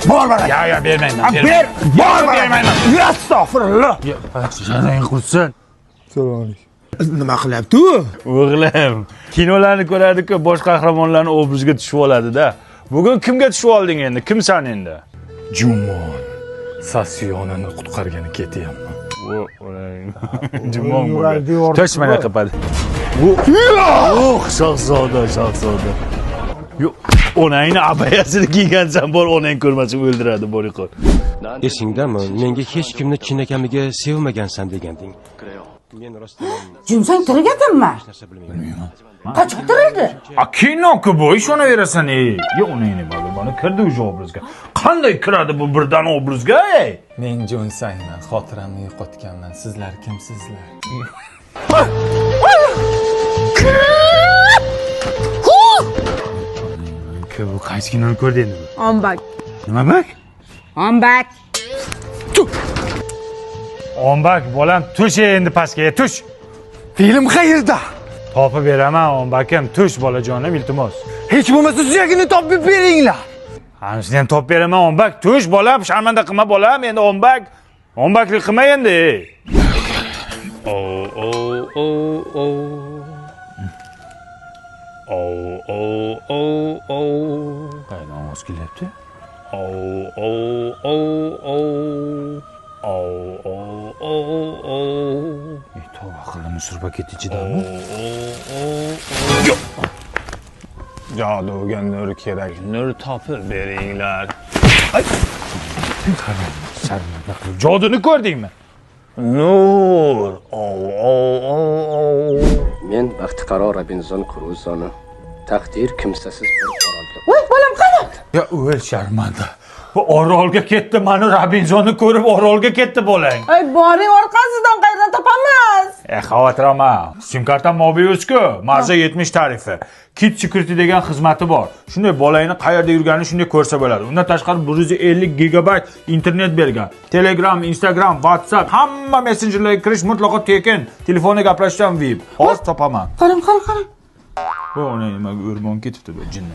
Bor bana. Ya bermayman. Ber. Bor bana. Bermayman. Astagfirullah. Janang qursin. Assalomu alaykum. Nima qilyapti u? O'g'lim, kinolarni ko'radi-ku, bosh qahramonlarning obraziga tushib oladi-da. Bugun kimga tushib olding endi? Kimsan endi? Jumon Sasiyonani qutqargani ketyapman. Jumon bo'ldi. Tosh mana qiladi. Shahzoda. Yo'q, onangni abayasini kiygansan, bor onang ko'rmasa o'ldiradi, boriqol. Esingdami, menga hech kimni chinakamiga sevmagansan deganding. Men rostdan Jumsang tirigatinmi? bilmayman. Qachon tirildi? Kino-ku bu, ishonaverasan, Yo, onangni mana kirdi o'sha obrazga. Qanday kiradi bu birdan obrazga, Men Jonsangman, xotiramni yo'qotganman. Sizlar kimsizlar? Bu qaysi kinoni ko'rdi endi bu? Ombak. Nima bak? Ombak. Ombak, bolam, tush endi pastga, tush. Film qayerda? Topib beraman, ombakim, tush bolajonim, iltimos. Hech bo'lmasa suyagini topib beringlar. Ana shuni ham topib beraman, ombak, tush bolam, sharmanda qilma bolam, endi ombak. Ombaklik qilma endi. Qayerdan ovoz kelyapti? Tavba qildim, sur paket ichidami? Joduga nur kerak. Nur topib beringlar. Joduni ko'rdingmi? Nur. Men baxtiqaro Robinzon Kruzoni taqdir kimsasiz bir orolga. Voy, bolam qani? Ya o'l sharmanda. Bu orolga ketdi, mani Robinzonni ko'rib orolga ketdi bolang. Ay, boring orqasidan qayerdan topamiz? Xavotir olma. Sim kartam Mobius-ku, marza 70 tarifi. Kit Security degan xizmati bor. Shunday bolangni qayerda yurganini shunday ko'rsa bo'ladi. Undan tashqari 150 gigabayt internet bergan. Telegram, Instagram, WhatsApp, hamma messenjerlarga kirish mutlaqo tekin. Telefonda gaplashishdan VIP. Hozir topaman. Qarang. Bu ona nimaga o'rmon ketibdi bu jinni.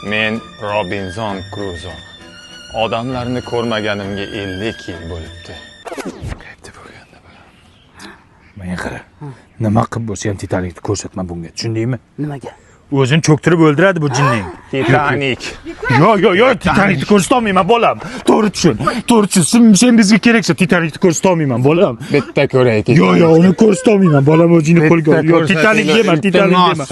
Men Robinzon Kruzo. Odamlarni ko'rmaganimga 50 yil bo'libdi. Qayerda bo'lganda bu? Menga qara. Nima qilib bo'lsa ham Titanikni ko'rsatma bunga. Tushundingmi? Nimaga? O'zini cho'ktirib o'ldiradi bu jinning. Titanik. Yo, Titanikni ko'rsatolmayman bolam. To'g'ri tushun. Sen bizga keraksa Titanikni ko'rsatolmayman bolam. Bitta ko'ray. Yo, uni ko'rsatolmayman bolam, o'zingni qo'lga ol. Yo, Titanik dema.